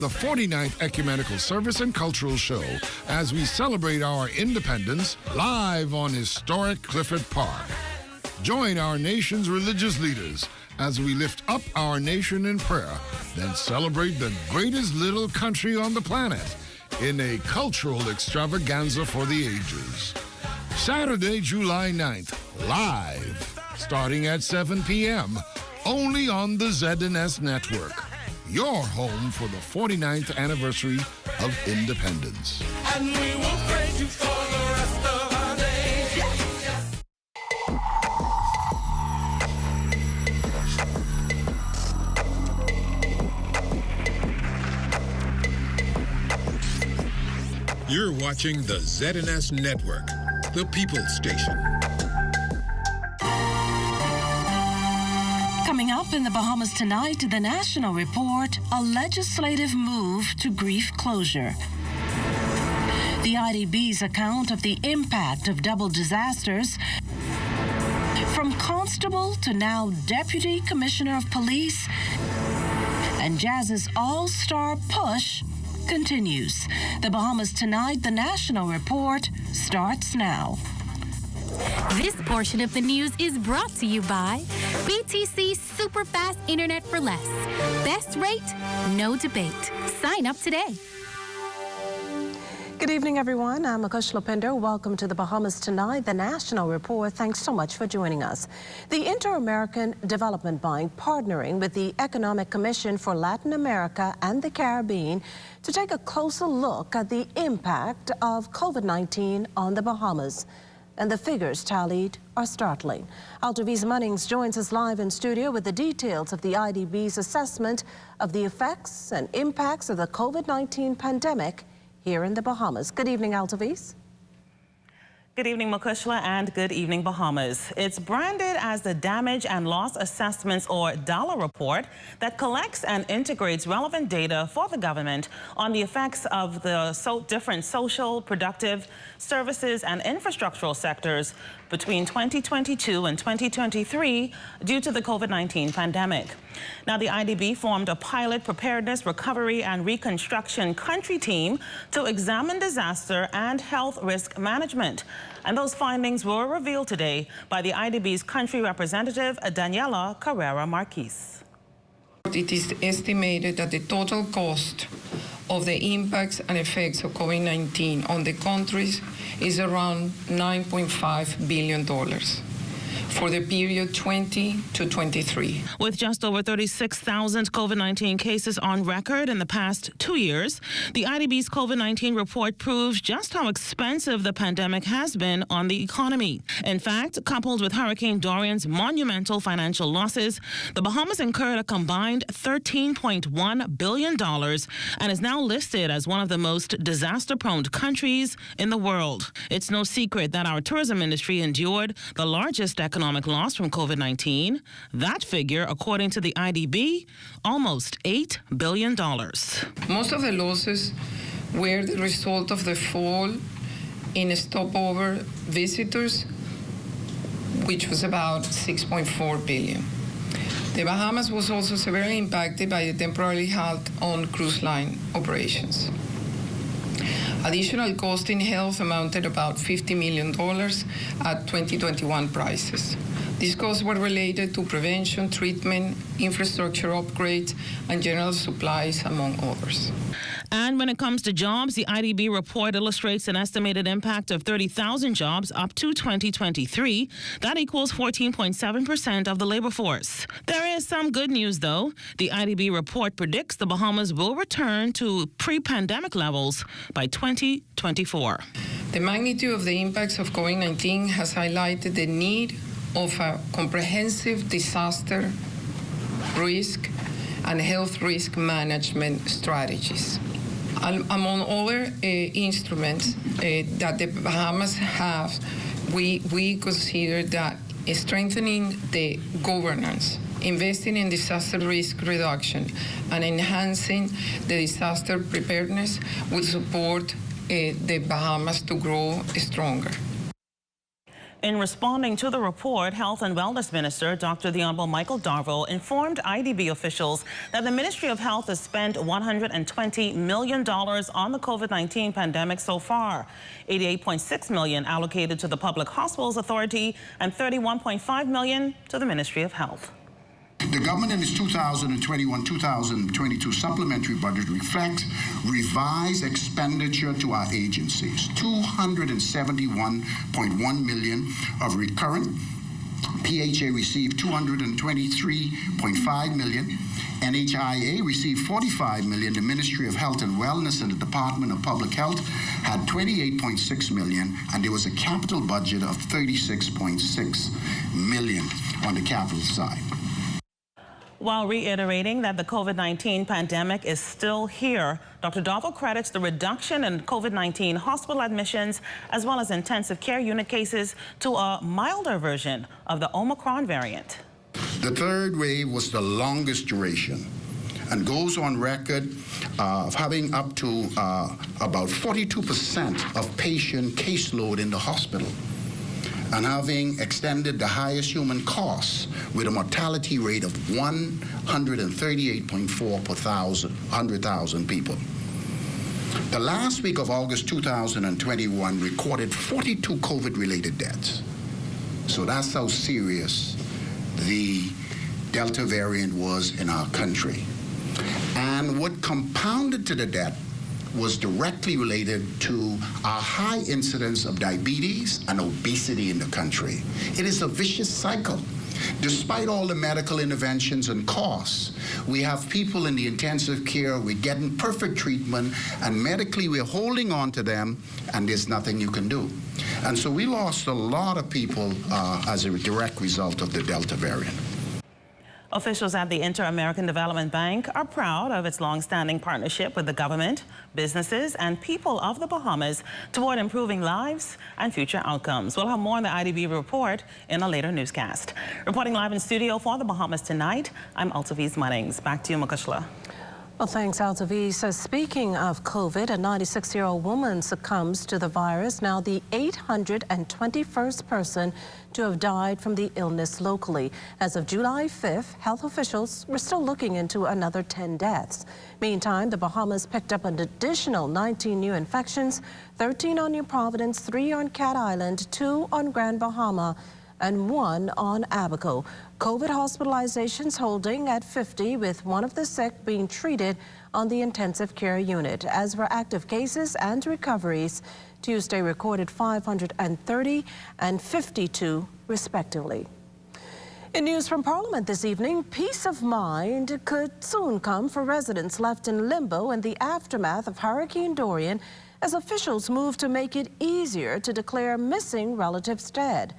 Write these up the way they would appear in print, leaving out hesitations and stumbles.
the 49th Ecumenical Service and Cultural Show as we celebrate our independence live on historic Clifford Park. Join our nation's religious leaders as we lift up our nation in prayer, then celebrate the greatest little country on the planet in a cultural extravaganza for the ages. Saturday, July 9th, live, starting at 7 p.m., only on the ZNS Network. Your home for the 49th anniversary of independence. And we will praise you for the rest of our days. You're watching the ZNS Network, the People's Station. Coming up in the Bahamas tonight, the National Report, a legislative move to grief closure. The IDB's account of the impact of double disasters, from constable to now deputy commissioner of police, and Jazz's all-star push continues. The Bahamas tonight, the National Report starts now. This portion of the news is brought to you by BTC Superfast Internet for Less. Best rate, no debate. Sign up today. Good evening, everyone. I'm Akush Lopinder. Welcome to the Bahamas Tonight, the National Report. Thanks so much for joining us. The Inter-American Development Bank partnering with the Economic Commission for Latin America and the Caribbean to take a closer look at the impact of COVID-19 on the Bahamas. And the figures tallied are startling. Altovise Munnings joins us live in studio with the details of the IDB's assessment of the effects and impacts of the COVID-19 pandemic here in the Bahamas. Good evening, Altovise. Good evening, Makushla, and good evening, Bahamas. It's branded as the Damage and Loss Assessments, or DALA report, that collects and integrates relevant data for the government on the effects of the different social, productive, services, and infrastructural sectors between 2022 and 2023 due to the COVID-19 pandemic. Now, the IDB formed a pilot preparedness, recovery, and reconstruction country team to examine disaster and health risk management. And those findings were revealed today by the IDB's country representative, Daniela Carrera Marquez. It is estimated that the total cost of the impacts and effects of COVID-19 on the countries is around $9.5 billion for the period 20 to 23. With just over 36,000 COVID-19 cases on record in the past 2 years, the IDB's COVID-19 report proves just how expensive the pandemic has been on the economy. In fact, coupled with Hurricane Dorian's monumental financial losses, the Bahamas incurred a combined $13.1 billion and is now listed as one of the most disaster-prone countries in the world. It's no secret that our tourism industry endured the largest economic loss from COVID-19. That figure, according to the IDB, almost $8 billion. Most of the losses were the result of the fall in stopover visitors, which was about $6.4 billion. The Bahamas was also severely impacted by a temporary halt on cruise line operations. Additional cost in health amounted about $50 million at 2021 prices. These costs were related to prevention, treatment, infrastructure upgrades, and general supplies, among others. And when it comes to jobs, the IDB report illustrates an estimated impact of 30,000 jobs up to 2023. That equals 14.7% of the labor force. There is some good news, though. The IDB report predicts the Bahamas will return to pre-pandemic levels by 2024. The magnitude of the impacts of COVID-19 has highlighted the need of a comprehensive disaster risk and health risk management strategies. Among other instruments that the Bahamas have, we consider that strengthening the governance, investing in disaster risk reduction, and enhancing the disaster preparedness will support the Bahamas to grow stronger. In responding to the report, Health and Wellness Minister Dr. the Honorable Michael Darville informed IDB officials that the Ministry of Health has spent $120 million on the COVID-19 pandemic so far. $88.6 million allocated to the Public Hospitals Authority and $31.5 million to the Ministry of Health. The government in its 2021-2022 supplementary budget reflects revised expenditure to our agencies, $271.1 million of recurrent. PHA received $223.5 million. NHIA received $45 million. The Ministry of Health and Wellness and the Department of Public Health had $28.6 million, and there was a capital budget of $36.6 million on the capital side. While reiterating that the COVID-19 pandemic is still here, Dr. Darville credits the reduction in COVID-19 hospital admissions as well as intensive care unit cases to a milder version of the Omicron variant. The third wave was the longest duration and goes on record of having up to about 42% of patient caseload in the hospital, and having extended the highest human costs with a mortality rate of 138.4 per 100,000 people. The last week of August 2021 recorded 42 COVID-related deaths. So that's how serious the Delta variant was in our country. And what compounded to the death was directly related to our high incidence of diabetes and obesity in the country. It is a vicious cycle. Despite all the medical interventions and costs, we have people in the intensive care, we're getting perfect treatment, and medically we're holding on to them, and there's nothing you can do. And so we lost a lot of people as a direct result of the Delta variant. Officials at the Inter-American Development Bank are proud of its long-standing partnership with the government, businesses, and people of the Bahamas toward improving lives and future outcomes. We'll have more on the IDB report in a later newscast. Reporting live in studio for the Bahamas Tonight, I'm Altaviz Munnings. Back to you, Mukushla. Well, thanks, Altaviz. Speaking of COVID, a 96-year-old woman succumbs to the virus, now the 821st person to have died from the illness locally. As of July 5th, health officials were still looking into another 10 deaths. Meantime, the Bahamas picked up an additional 19 new infections, 13 on New Providence, 3 on Cat Island, 2 on Grand Bahama, and 1 on Abaco. COVID hospitalizations holding at 50, with one of the sick being treated on the intensive care unit. As for active cases and recoveries, Tuesday recorded 530 and 52 respectively. In news from Parliament this evening, peace of mind could soon come for residents left in limbo in the aftermath of Hurricane Dorian, as officials move to make it easier to declare missing relatives dead.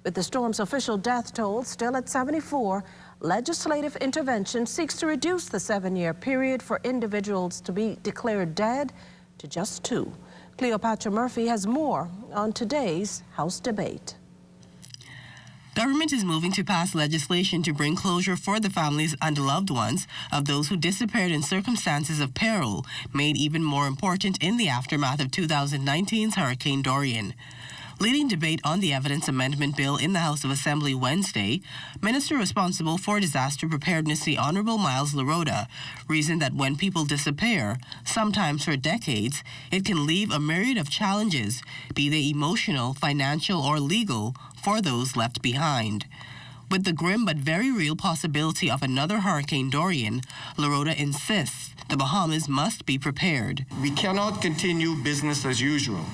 With the storm's official death toll still at 74, legislative intervention seeks to reduce the 7-year period for individuals to be declared dead to just 2. Cleopatra Murphy has more on today's House debate. Government is moving to pass legislation to bring closure for the families and loved ones of those who disappeared in circumstances of peril, made even more important in the aftermath of 2019's Hurricane Dorian. Leading debate on the Evidence Amendment Bill in the House of Assembly Wednesday, Minister responsible for disaster preparedness, the Honorable Miles Larota, reasoned that when people disappear, sometimes for decades, it can leave a myriad of challenges, be they emotional, financial, or legal, for those left behind. With the grim but very real possibility of another Hurricane Dorian, Larota insists the Bahamas must be prepared. We cannot continue business as usual.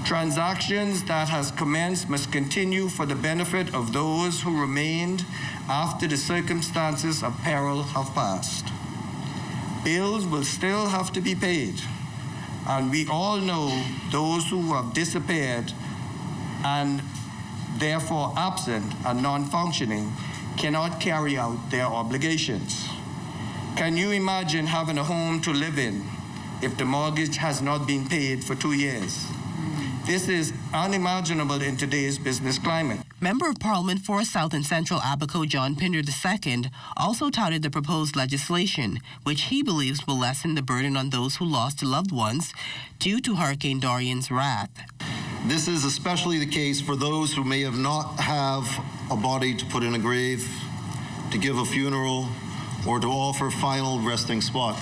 Transactions that has commenced must continue for the benefit of those who remained after the circumstances of peril have passed. Bills will still have to be paid, and we all know those who have disappeared and therefore absent and non-functioning cannot carry out their obligations. Can you imagine having a home to live in if the mortgage has not been paid for 2 years? This is unimaginable in today's business climate. Member of Parliament for South and Central Abaco John Pinder II also touted the proposed legislation, which he believes will lessen the burden on those who lost loved ones due to Hurricane Dorian's wrath. This is especially the case for those who may have not have a body to put in a grave, to give a funeral, or to offer final resting spot.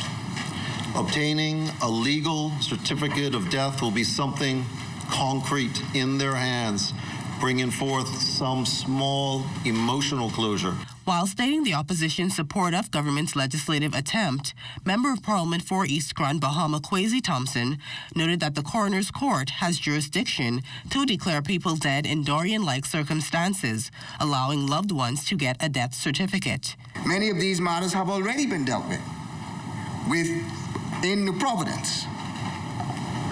Obtaining a legal certificate of death will be something concrete in their hands, bringing forth some small emotional closure. While stating the opposition's support of government's legislative attempt, Member of Parliament for East Grand Bahama Kwesi Thompson noted that the coroner's court has jurisdiction to declare people dead in Dorian-like circumstances, allowing loved ones to get a death certificate. Many of these matters have already been dealt with in New Providence,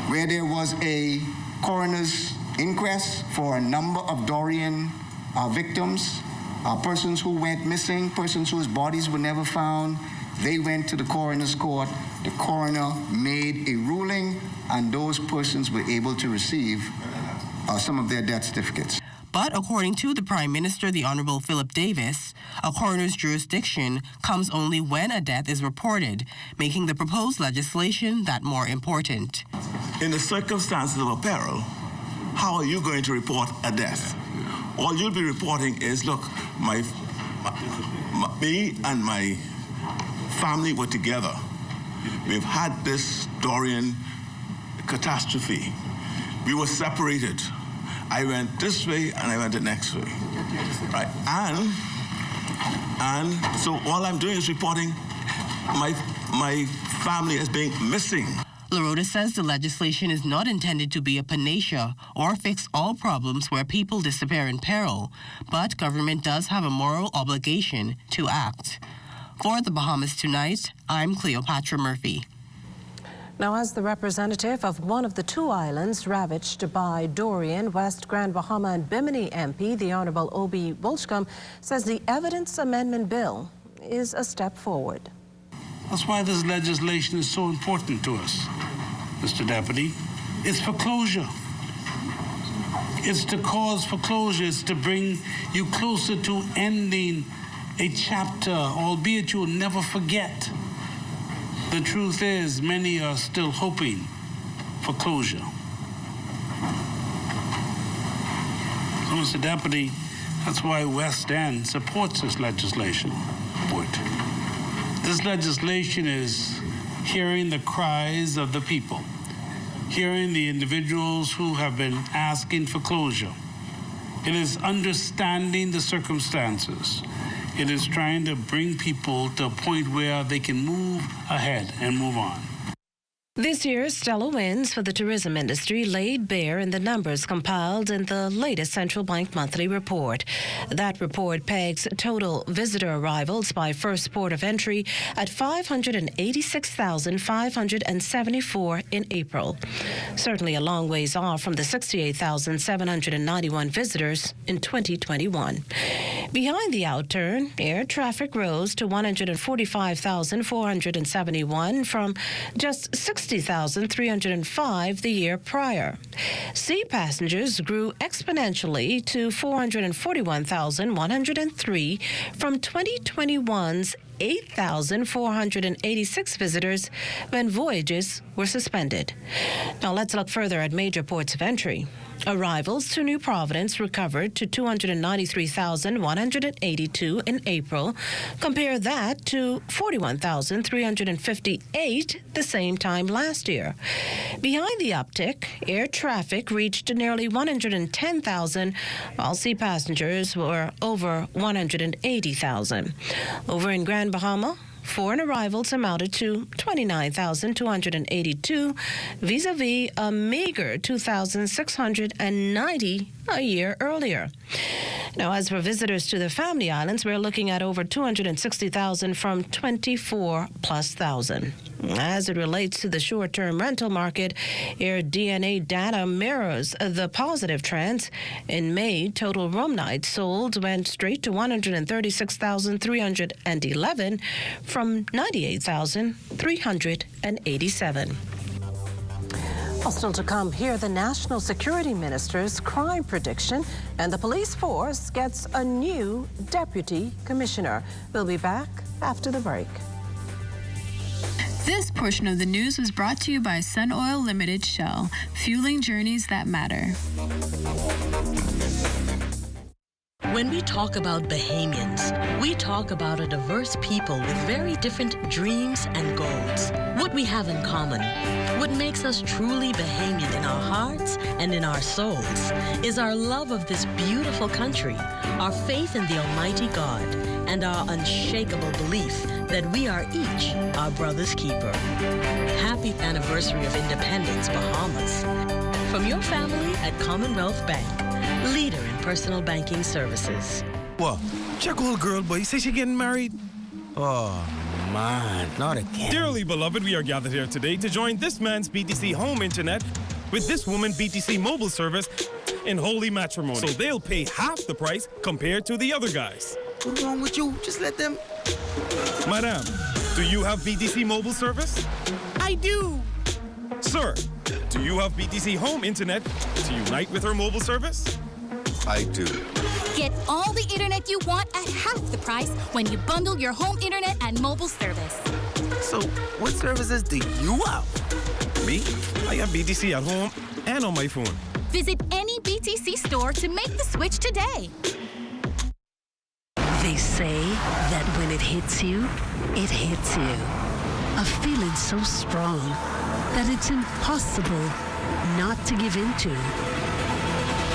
where there was a coroner's inquest for a number of Dorian victims, persons who went missing, persons whose bodies were never found. They went to the coroner's court. The coroner made a ruling, and those persons were able to receive some of their death certificates. But according to the Prime Minister, the Honorable Philip Davis, a coroner's jurisdiction comes only when a death is reported, making the proposed legislation that more important. In the circumstances of a peril, how are you going to report a death? All you'll be reporting is, look, me and my family were together. We've had this Dorian catastrophe. We were separated. I went this way and I went the next way, right? And so all I'm doing is reporting my family as being missing. LaRota says the legislation is not intended to be a panacea or fix all problems where people disappear in peril, but government does have a moral obligation to act. For the Bahamas Tonight, I'm Cleopatra Murphy. Now, as the representative of one of the two islands ravaged by Dorian, West Grand Bahama and Bimini MP, the Honourable Obi Wolchcombe, says the Evidence Amendment Bill is a step forward. That's why this legislation is so important to us, Mr. Deputy. It's for closure. It's to cause foreclosure. It's to bring you closer to ending a chapter, albeit you will never forget. The truth is, many are still hoping for closure. So, Mr. Deputy, that's why West End supports this legislation. This legislation is hearing the cries of the people, hearing the individuals who have been asking for closure. It is understanding the circumstances. It is trying to bring people to a point where they can move ahead and move on. This year's stellar wins for the tourism industry laid bare in the numbers compiled in the latest Central Bank monthly report. That report pegs total visitor arrivals by first port of entry at 586,574 in April. Certainly a long ways off from the 68,791 visitors in 2021. Behind the outturn, air traffic rose to 145,471 from just 60,305 the year prior. Sea passengers grew exponentially to 441,103 from 2021's 8,486 visitors when voyages were suspended. Now let's look further at major ports of entry. Arrivals to New Providence recovered to 293,182 in April. Compare that to 41,358 the same time last year. Behind the uptick, air traffic reached nearly 110,000, while sea passengers were over 180,000. Over in Grand Bahama, foreign arrivals amounted to 29,282 vis-a-vis a meager 2,690 a year earlier. Now, as for visitors to the Family Islands, we're looking at over 260,000 from 24,000+. As it relates to the short-term rental market, Air DNA data mirrors the positive trends. In May, total room nights sold went straight to 136,311 from 98,387. Still to come, hear the National Security Minister's crime prediction, and the police force gets a new deputy commissioner. We'll be back after the break. This portion of the news was brought to you by Sun Oil Limited Shell, fueling journeys that matter. When we talk about Bahamians, we talk about a diverse people with very different dreams and goals. What we have in common, what makes us truly Bahamian in our hearts and in our souls, is our love of this beautiful country, our faith in the Almighty God, and our unshakable belief that we are each our brother's keeper. Happy anniversary of independence, Bahamas. From your family at Commonwealth Bank, leader in personal banking services. What? Check old girl, boy. You say she getting married? Oh, man, not again. Dearly beloved, we are gathered here today to join this man's BTC home internet with this woman BTC mobile service in holy matrimony. So they'll pay half the price compared to the other guys. What's wrong with you? Just let them... Madam, do you have BTC mobile service? I do. Sir, do you have BTC home internet to unite with her mobile service? I do. Get all the internet you want at half the price when you bundle your home internet and mobile service. So, what services do you have? Me? I have BTC at home and on my phone. Visit any BTC store to make the switch today. They say that when it hits you, it hits you. A feeling so strong that it's impossible not to give into.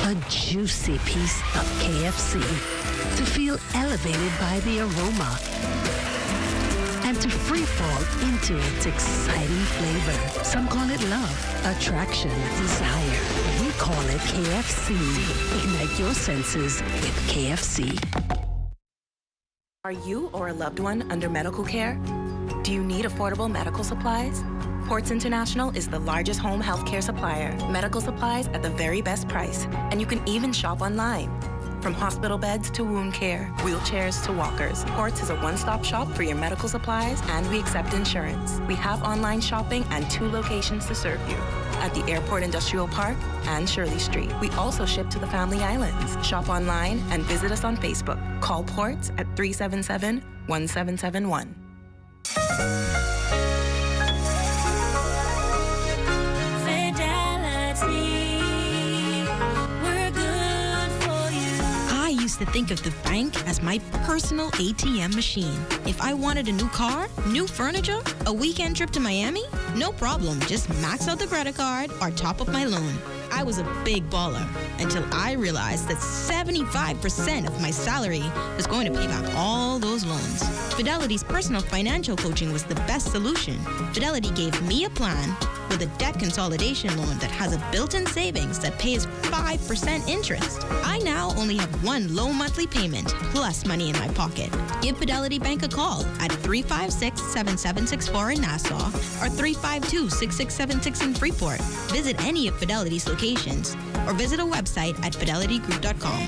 A juicy piece of KFC to feel elevated by the aroma and to free fall into its exciting flavor. Some call it love, attraction, desire. We call it KFC. Ignite your senses with KFC. Are you or a loved one under medical care? Do you need affordable medical supplies? Ports International is the largest home healthcare supplier. Medical supplies at the very best price. And you can even shop online. From hospital beds to wound care, wheelchairs to walkers, Ports is a one-stop shop for your medical supplies, and we accept insurance. We have online shopping and 2 locations to serve you. At the Airport Industrial Park and Shirley Street. We also ship to the Family Islands. Shop online and visit us on Facebook. Call Ports at 377-1771. To think of the bank as my personal ATM machine. If I wanted a new car, new furniture, a weekend trip to Miami, no problem. Just max out the credit card or top up my loan. I was a big baller until I realized that 75% of my salary was going to pay back all those loans. Fidelity's personal financial coaching was the best solution. Fidelity gave me a plan with a debt consolidation loan that has a built-in savings that pays 5% interest. I now only have one low monthly payment plus money in my pocket. Give Fidelity Bank a call at 356-7764 in Nassau or 352-6676 in Freeport. Visit any of Fidelity's locations or visit a website at fidelitygroup.com.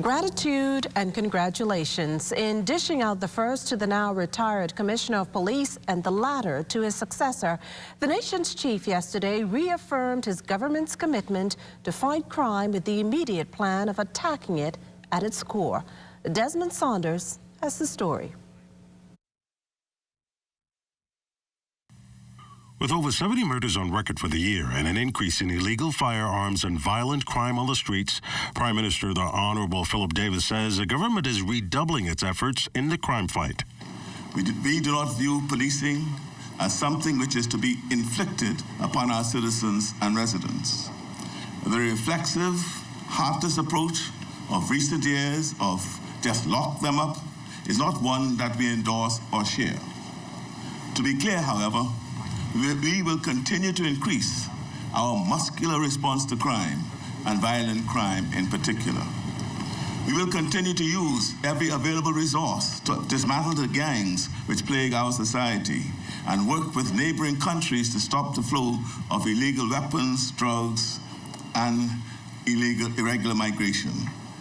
Gratitude and congratulations in dishing out the first to the now retired Commissioner of Police and the latter to his successor. The nation's chief yesterday reaffirmed his government's commitment to fight crime with the immediate plan of attacking it at its core. Desmond Saunders has the story. With over 70 murders on record for the year and an increase in illegal firearms and violent crime on the streets, Prime Minister the Honorable Philip Davis says the government is redoubling its efforts in the crime fight. We do not view policing as something which is to be inflicted upon our citizens and residents. The reflexive, heartless approach of recent years of just lock them up is not one that we endorse or share. To be clear, however, we will continue to increase our muscular response to crime and violent crime in particular. We will continue to use every available resource to dismantle the gangs which plague our society and work with neighboring countries to stop the flow of illegal weapons, drugs, and irregular migration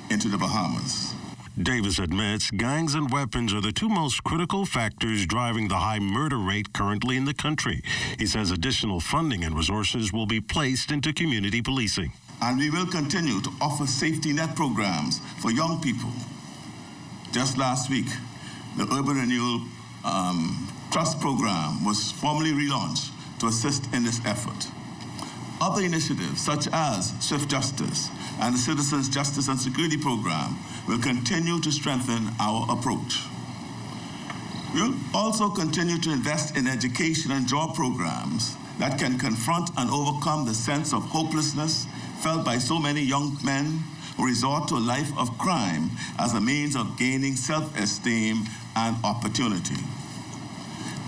into the Bahamas. Davis admits gangs and weapons are the 2 most critical factors driving the high murder rate currently in the country. He says additional funding and resources will be placed into community policing. And we will continue to offer safety net programs for young people. Just last week, the Urban Renewal Trust Program was formally relaunched to assist in this effort. Other initiatives, such as Swift Justice and the Citizens Justice and Security Program, will continue to strengthen our approach. We'll also continue to invest in education and job programs that can confront and overcome the sense of hopelessness felt by so many young men who resort to a life of crime as a means of gaining self-esteem and opportunity.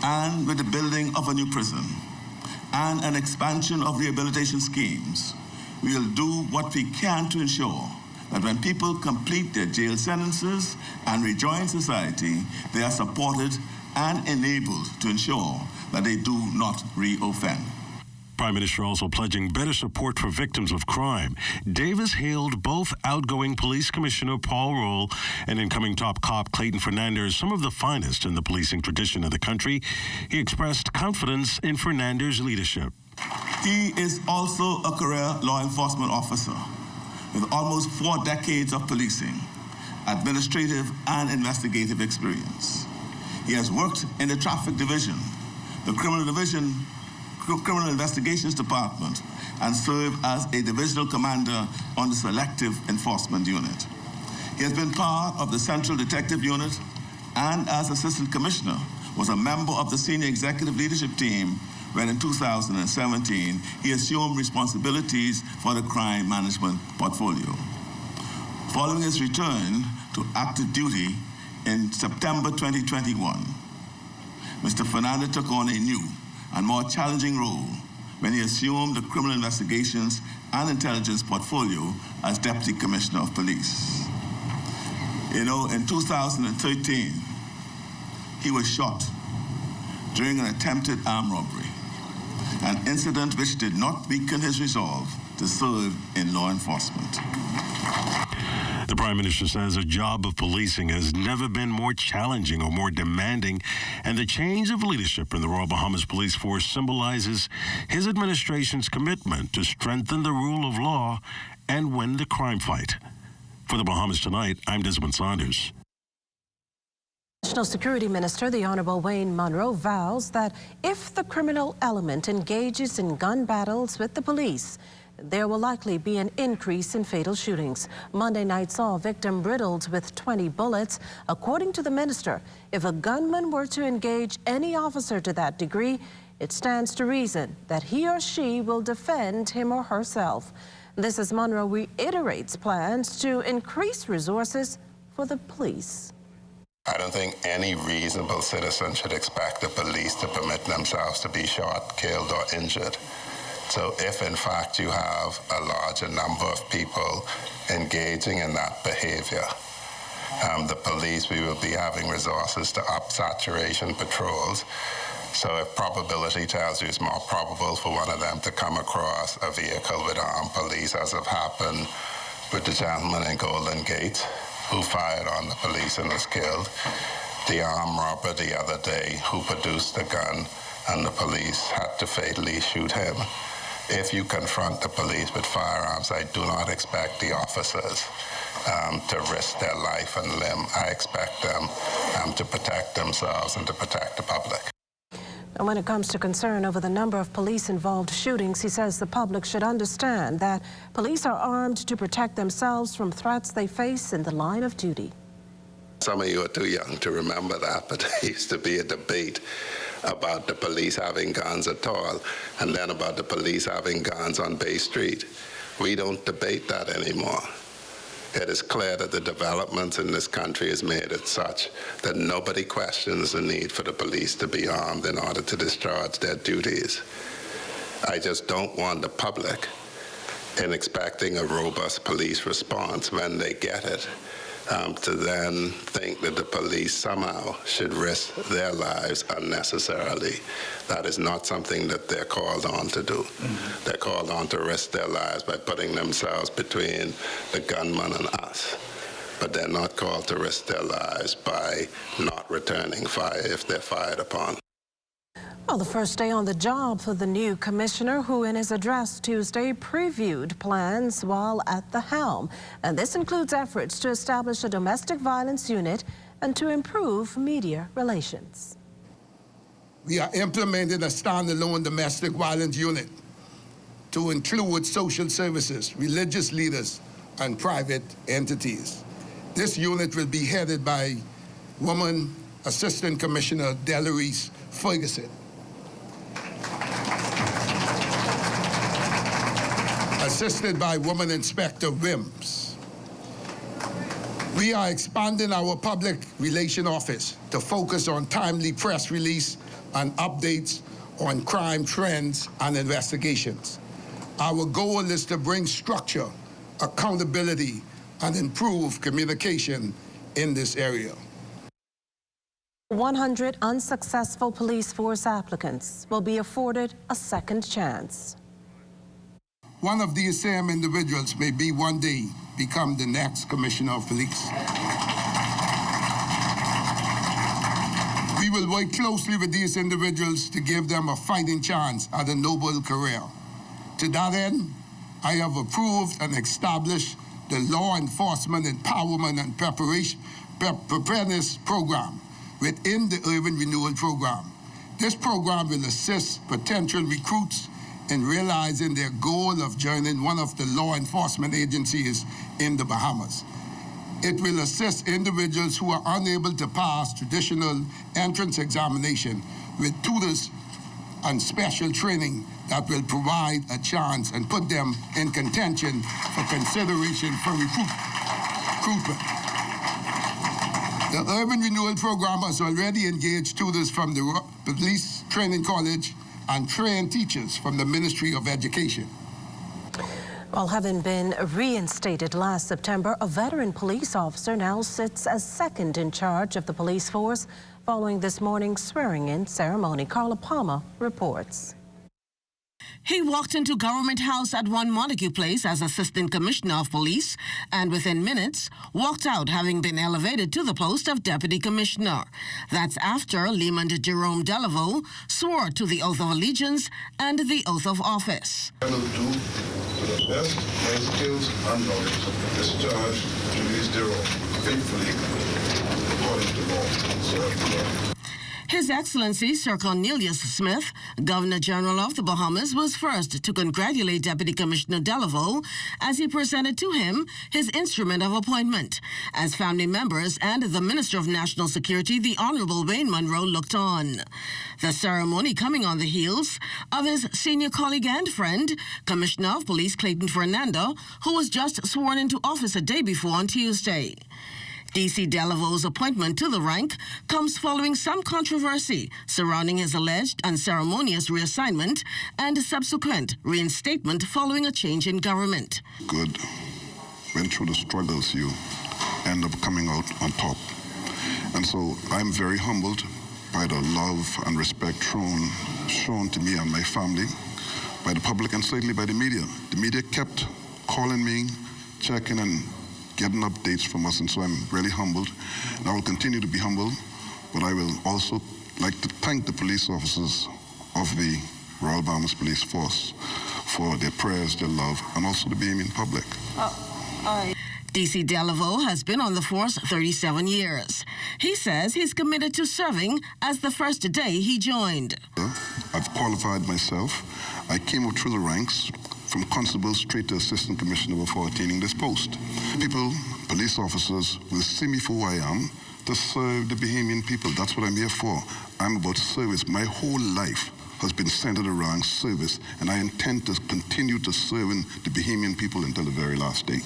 And with the building of a new prison and an expansion of rehabilitation schemes, we'll do what we can to ensure that when people complete their jail sentences and rejoin society, they are supported and enabled to ensure that they do not re-offend. Prime Minister also pledging better support for victims of crime. Davis hailed both outgoing Police Commissioner Paul Roll and incoming top cop Clayton Fernandez, some of the finest in the policing tradition of the country. He expressed confidence in Fernandez's leadership. He is also a career law enforcement officer with almost 4 decades of policing, administrative and investigative experience. He has worked in the Traffic Division, the Criminal Investigations Department, and served as a divisional commander on the Selective Enforcement Unit. He has been part of the Central Detective Unit and, as Assistant Commissioner, was a member of the Senior Executive Leadership Team when in 2017 he assumed responsibilities for the crime management portfolio. Following his return to active duty in September 2021, Mr. Fernandez took on a new and more challenging role when he assumed the Criminal Investigations and Intelligence portfolio as Deputy Commissioner of Police. You know, in 2013, he was shot during an attempted armed robbery, an incident which did not weaken his resolve to serve in law enforcement. The Prime Minister says the job of policing has never been more challenging or more demanding, and the change of leadership in the Royal Bahamas Police Force symbolizes his administration's commitment to strengthen the rule of law and win the crime fight. For the Bahamas Tonight, I'm Desmond Saunders. National Security Minister, the Honorable Wayne Munro, vows that if the criminal element engages in gun battles with the police, there will likely be an increase in fatal shootings. Monday night saw a victim riddled with 20 bullets. According to the minister, if a gunman were to engage any officer to that degree, it stands to reason that he or she will defend him or herself. This as Munro reiterates plans to increase resources for the police. I don't think any reasonable citizen should expect the police to permit themselves to be shot, killed, or injured. So if, in fact, you have a larger number of people engaging in that behavior, the police, we will be having resources to up saturation patrols. So if probability tells you it's more probable for one of them to come across a vehicle with armed police, as have happened with the gentleman in Golden Gate who fired on the police and was killed, the armed robber the other day who produced the gun and the police had to fatally shoot him. If you confront the police with firearms, I do not expect the officers to risk their life and limb. I expect them to protect themselves and to protect the public. And when it comes to concern over the number of police-involved shootings, he says the public should understand that police are armed to protect themselves from threats they face in the line of duty. Some of you are too young to remember that, but there used to be a debate about the police having guns at all, and then about the police having guns on Bay Street. We don't debate that anymore. It is clear that the developments in this country has made it such that nobody questions the need for the police to be armed in order to discharge their duties. I just don't want the public, in expecting a robust police response when they get it, to then think that the police somehow should risk their lives unnecessarily. That is not something that they're called on to do. Mm-hmm. They're called on to risk their lives by putting themselves between the gunman and us. But they're not called to risk their lives by not returning fire if they're fired upon. Well, the first day on the job for the new commissioner, who in his address Tuesday previewed plans while at the helm. And this includes efforts to establish a domestic violence unit and to improve media relations. We are implementing a standalone domestic violence unit to include social services, religious leaders, and private entities. This unit will be headed by Woman Assistant Commissioner Delarice Ferguson. Assisted by Woman Inspector Wims. We are expanding our public relation office to focus on timely press release and updates on crime trends and investigations. Our goal is to bring structure, accountability, and improve communication in this area. 100 unsuccessful police force applicants will be afforded a second chance. One of these same individuals may be one day become the next commissioner of police. We will work closely with these individuals to give them a fighting chance at a noble career. To that end, I have approved and established the Law Enforcement Empowerment and Preparedness Program within the Urban Renewal Program. This program will assist potential recruits in realizing their goal of joining one of the law enforcement agencies in the Bahamas. It will assist individuals who are unable to pass traditional entrance examination with tutors and special training that will provide a chance and put them in contention for consideration for recruitment. The Urban Renewal Program has already engaged tutors from the Police Training College and trained teachers from the Ministry of Education. Well, having been reinstated last September, a veteran police officer now sits as second in charge of the police force following this morning's swearing-in ceremony. Carla Palmer reports. He walked into Government House at 1 Montague Place as Assistant Commissioner of Police and within minutes walked out having been elevated to the post of Deputy Commissioner. That's after Lieutenant Jerome Delaveau swore to the Oath of Allegiance and the Oath of Office. I will do to the best of my skills and knowledge discharge duties thereof faithfully according to law. So, His Excellency Sir Cornelius Smith, Governor General of the Bahamas, was first to congratulate Deputy Commissioner Delaveau as he presented to him his instrument of appointment. As family members and the Minister of National Security, the Honorable Wayne Munro, looked on. The ceremony coming on the heels of his senior colleague and friend, Commissioner of Police Clayton Fernando, who was just sworn into office a day before on Tuesday. D.C. Delaveau's appointment to the rank comes following some controversy surrounding his alleged unceremonious reassignment and subsequent reinstatement following a change in government. Good. Went through the struggles, you end up coming out on top. And so I'm very humbled by the love and respect shown to me and my family, by the public and certainly by the media. The media kept calling me, checking and getting updates from us, and so I'm really humbled. And I will continue to be humbled, but I will also like to thank the police officers of the Royal Bahamas Police Force for their prayers, their love, and also the Bahamian public. D.C. Delaveau has been on the force 37 years. He says he's committed to serving as the first day he joined. I've qualified myself. I came up through the ranks from constable straight to assistant commissioner before attaining this post. People, police officers, will see me for who I am, to serve the Bahamian people. That's what I'm here for. I'm about service. My whole life has been centered around service, and I intend to continue to serve the Bahamian people until the very last day.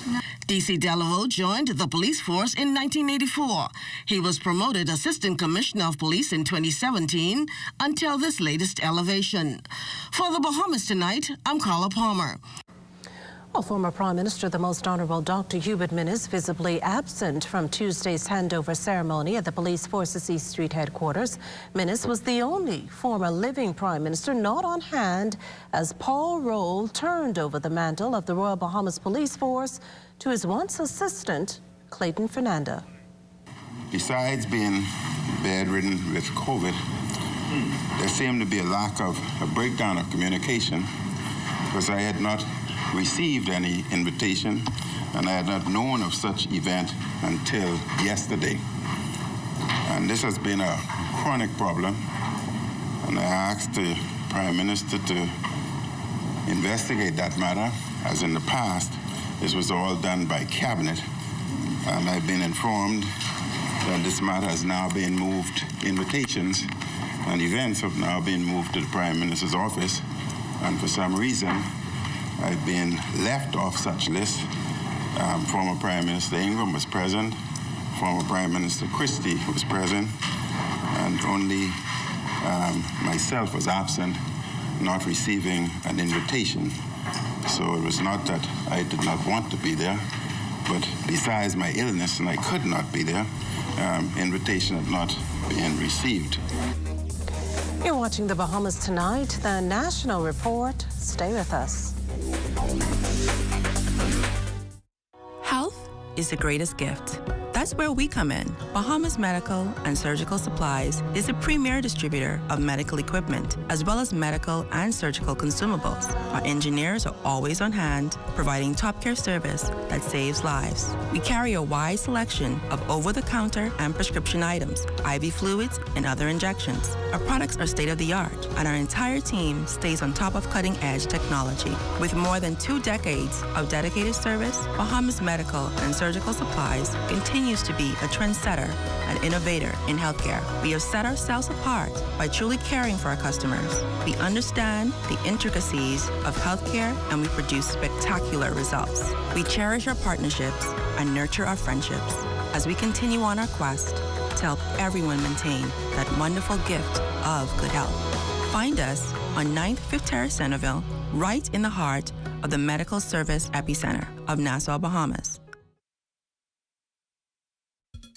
D.C. Delaveau joined the police force in 1984. He was promoted Assistant Commissioner of Police in 2017 until this latest elevation. For the Bahamas Tonight, I'm Carla Palmer. Well, former Prime Minister, the Most Honourable Dr. Hubert Minnis, visibly absent from Tuesday's handover ceremony at the Police Force's East Street headquarters. Minnis was the only former living Prime Minister not on hand as Paul Roll turned over the mantle of the Royal Bahamas Police Force to his once assistant, Clayton Fernando. Besides being bedridden with COVID, there seemed to be a breakdown of communication, because I had not received any invitation and I had not known of such event until yesterday. And this has been a chronic problem, and I asked the Prime Minister to investigate that matter, as in the past this was all done by Cabinet, and I've been informed that this matter has now been moved, invitations and events have now been moved to the Prime Minister's office, and for some reason I've been left off such list. Former Prime Minister Ingram was present, former Prime Minister Christie was present, and only myself was absent, not receiving an invitation. So it was not that I did not want to be there, but besides my illness, and I could not be there, invitation had not been received. You're watching the Bahamas Tonight, the National Report. Stay with us. Health is the greatest gift. That's where we come in. Bahamas Medical and Surgical Supplies is a premier distributor of medical equipment, as well as medical and surgical consumables. Our engineers are always on hand, providing top care service that saves lives. We carry a wide selection of over-the-counter and prescription items, IV fluids, and other injections. Our products are state-of-the-art, and our entire team stays on top of cutting-edge technology. With more than 2 decades of dedicated service, Bahamas Medical and Surgical Supplies continues to be a trendsetter and innovator in healthcare. We have set ourselves apart by truly caring for our customers. We understand the intricacies of healthcare, and we produce spectacular results. We cherish our partnerships and nurture our friendships as we continue on our quest to help everyone maintain that wonderful gift of good health. Find us on 9th Fifth Terrace, Centerville, right in the heart of the medical service epicenter of Nassau, Bahamas.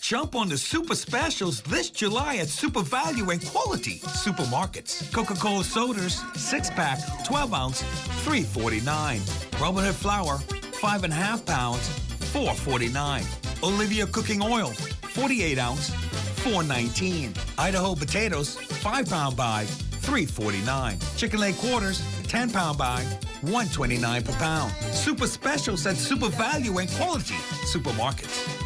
Jump on the super specials this July at Super Value and Quality Supermarkets. Coca-Cola sodas, 6-pack, 12-ounce, $3.49. Robin Hood flour, 5.5 pounds, $4.49. Olivia cooking oil, 48-ounce, $4.19. Idaho potatoes, 5-pound bag, $3.49. Chicken leg quarters, 10-pound bag, $1.29 per pound. Super specials at Super Value and Quality Supermarkets.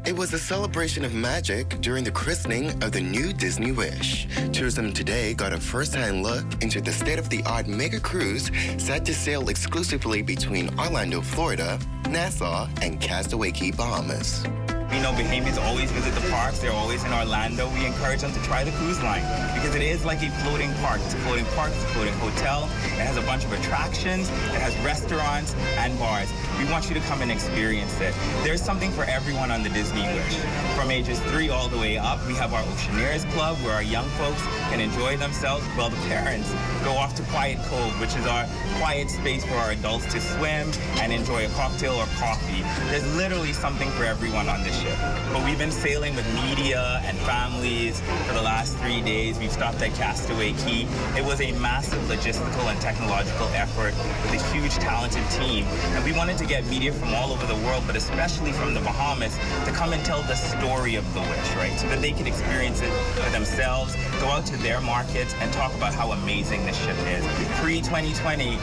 It was a celebration of magic during the christening of the new Disney Wish. Tourism Today got a first-hand look into the state-of-the-art mega cruise set to sail exclusively between Orlando, Florida, Nassau, and Castaway Cay, Bahamas. We know Bahamians always visit the parks. They're always in Orlando. We encourage them to try the cruise line because it is like a floating park. It's a floating park, it's a floating hotel. It has a bunch of attractions. It has restaurants and bars. We want you to come and experience it. There's something for everyone on the Disney Wish. From ages 3 all the way up, we have our Oceaneers Club where our young folks can enjoy themselves while the parents go off to Quiet Cove, which is our quiet space for our adults to swim and enjoy a cocktail or coffee. There's literally something for everyone on this ship. But we've been sailing with media and families for the last 3 days. We've stopped at Castaway Cay. It was a massive logistical and technological effort with a huge talented team. And we wanted to get media from all over the world, but especially from the Bahamas, to come and tell the story of the Wish, right? So that they could experience it for themselves, go out to their markets and talk about how amazing this ship is. Pre-2020,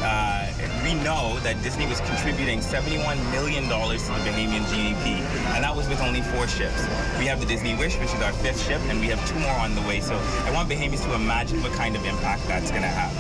we know that Disney was contributing $71 million to the Bahamian GDP, and that was with only 4 ships. We have the Disney Wish, which is our 5th ship, and we have 2 more on the way. So I want Bahamians to imagine what kind of impact that's going to have.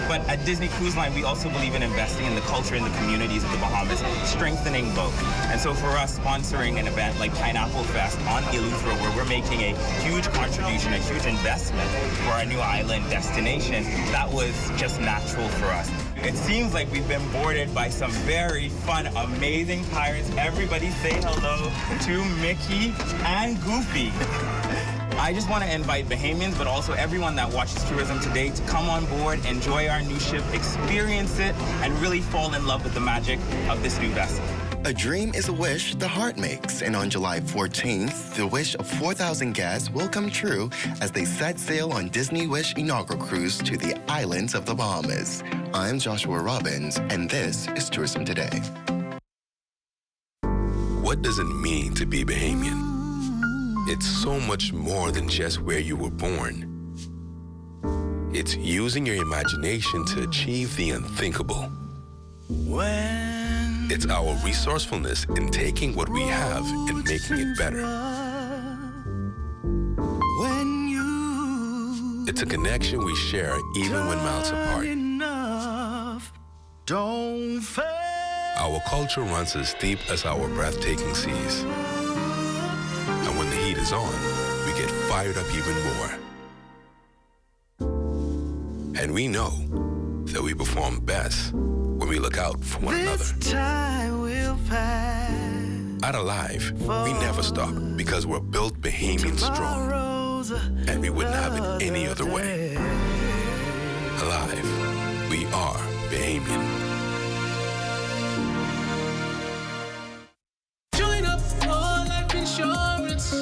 But at Disney Cruise Line, we also believe in investing in the culture and the communities of the Bahamas, strengthening both. And so for us, sponsoring an event like Pineapple Fest on Eleuthera, where we're making a huge contribution, a huge investment for our new island destination, that was just natural for us. It seems like we've been boarded by some very fun, amazing pirates. Everybody say hello to Mickey and Goofy. I just want to invite Bahamians, but also everyone that watches Tourism Today to come on board, enjoy our new ship, experience it, and really fall in love with the magic of this new vessel. A dream is a wish the heart makes, and on July 14th, the wish of 4,000 guests will come true as they set sail on Disney Wish inaugural cruise to the islands of the Bahamas. I'm Joshua Robbins, and this is Tourism Today. does it mean to be Bahamian? It's so much more than just where you were born. It's using your imagination to achieve the unthinkable. It's our resourcefulness in taking what we have and making it better. It's a connection we share even when miles apart. Our culture runs as deep as our breathtaking seas. And when the heat is on, we get fired up even more. And we know that we perform best when we look out for one another. At Alive, we never stop because we're built Bahamian strong. And we wouldn't have it any other way. Alive, we are Bahamian. Join up for life insurance.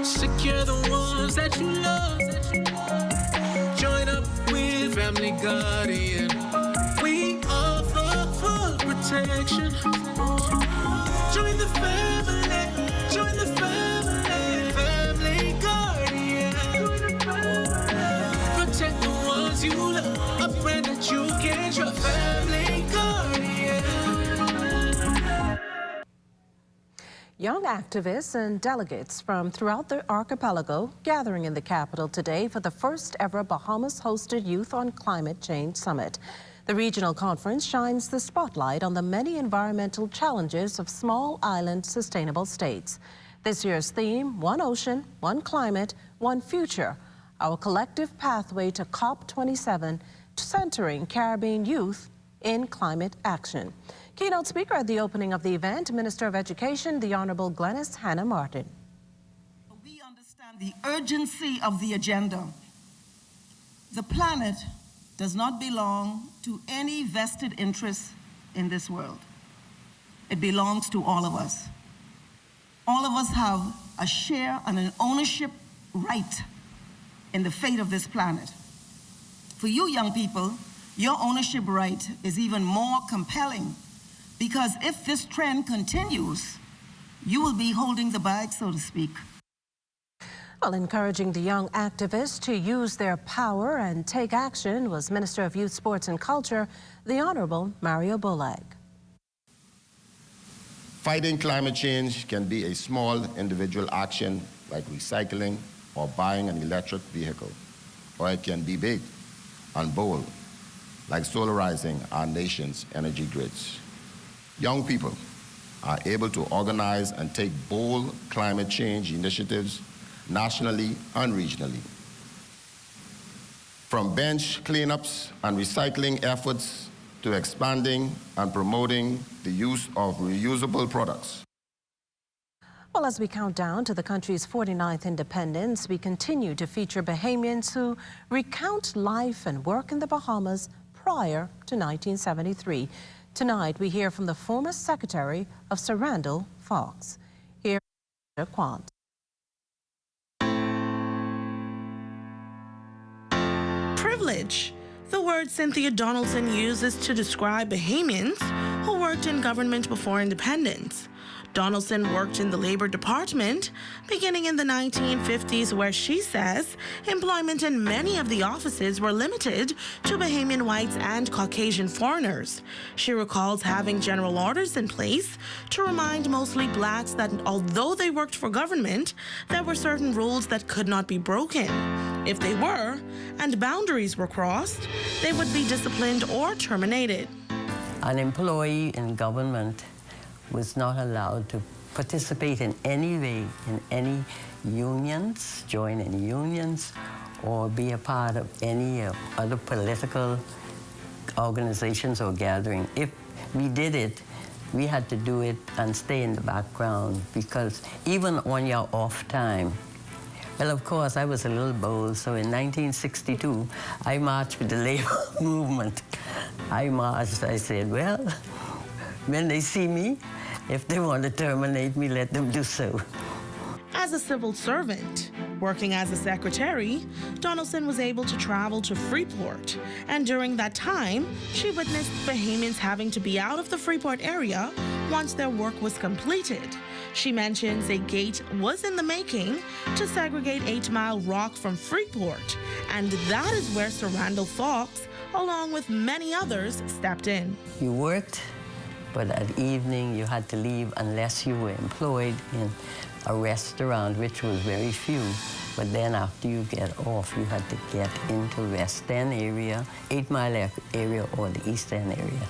Secure the ones that you love. Join up with Family Guardian. We offer full protection. Join the family. Join the family. Family Guardian. Protect the ones you love. A friend that you can trust. Family Guardian. Young activists and delegates from throughout the archipelago gathering in the capital today for the first ever Bahamas-hosted Youth on Climate Change Summit. The regional conference shines the spotlight on the many environmental challenges of small island sustainable states. This year's theme, One Ocean, One Climate, One Future, our collective pathway to COP27, centering Caribbean youth in climate action. Keynote speaker at the opening of the event, Minister of Education, the Honorable Glenys Hannah Martin. We understand the urgency of the agenda. The planet does not belong to any vested interest in this world. It belongs to all of us. All of us have a share and an ownership right in the fate of this planet. For you young people, your ownership right is even more compelling because if this trend continues, you will be holding the bag, so to speak. Well, encouraging the young activists to use their power and take action was Minister of Youth, Sports and Culture, the Honorable Mario Bolag. Fighting climate change can be a small individual action like recycling or buying an electric vehicle, or it can be big and bold, like solarizing our nation's energy grids. Young people are able to organize and take bold climate change initiatives nationally and regionally. From bench cleanups and recycling efforts to expanding and promoting the use of reusable products. Well, as we count down to the country's 49th independence, we continue to feature Bahamians who recount life and work in the Bahamas prior to 1973. Tonight, we hear from the former Secretary of Sir Randall Fox. Here is Quant. Privilege, the word Cynthia Donaldson uses to describe Bahamians who worked in government before independence. Donaldson worked in the Labor Department beginning in the 1950s, where she says employment in many of the offices were limited to Bahamian whites and Caucasian foreigners. She recalls having general orders in place to remind mostly blacks that although they worked for government, there were certain rules that could not be broken. If they were, and boundaries were crossed, they would be disciplined or terminated. An employee in government was not allowed to participate in any way in any unions, join any unions, or be a part of any other political organizations or gathering. If we did it, we had to do it and stay in the background, because even on your off time, well, of course, I was a little bold, so in 1962, I marched with the labor movement. I marched, I said, well, when they see me, if they want to terminate me, let them do so. As a civil servant, working as a secretary, Donaldson was able to travel to Freeport. And during that time, she witnessed Bahamians having to be out of the Freeport area once their work was completed. She mentions a gate was in the making to segregate 8 Mile Rock from Freeport, and that is where Sir Randall Fox, along with many others, stepped in. You worked, but at evening you had to leave unless you were employed in a restaurant, which was very few. But then after you get off, you had to get into West End area, 8 Mile area, or the East End area.